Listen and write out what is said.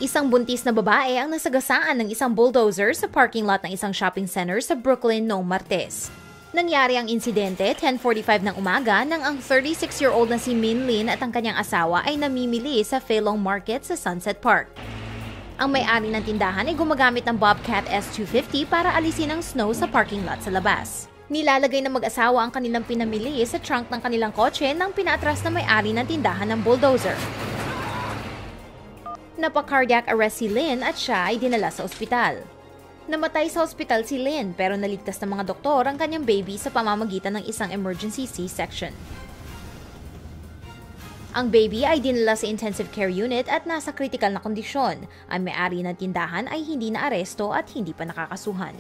Isang buntis na babae ang nasagasaan ng isang bulldozer sa parking lot ng isang shopping center sa Brooklyn noong Martes. Nangyari ang insidente 10:45 ng umaga nang ang 36-year-old na si Min Lin at ang kanyang asawa ay namimili sa Fei Long Market sa Sunset Park. Ang may-ari ng tindahan ay gumagamit ng Bobcat S250 para alisin ang snow sa parking lot sa labas. Nilalagay ng mag-asawa ang kanilang pinamili sa trunk ng kanilang kotse nang pinaatras na may-ari ng tindahan ng bulldozer. Napa-cardiac arrest si Lin at siya ay dinala sa ospital. Namatay sa ospital si Lin pero naligtas ng mga doktor ang kanyang baby sa pamamagitan ng isang emergency C-section. Ang baby ay dinala sa intensive care unit at nasa critical na kondisyon. Ang may-ari ng tindahan ay hindi na aresto at hindi pa nakakasuhan.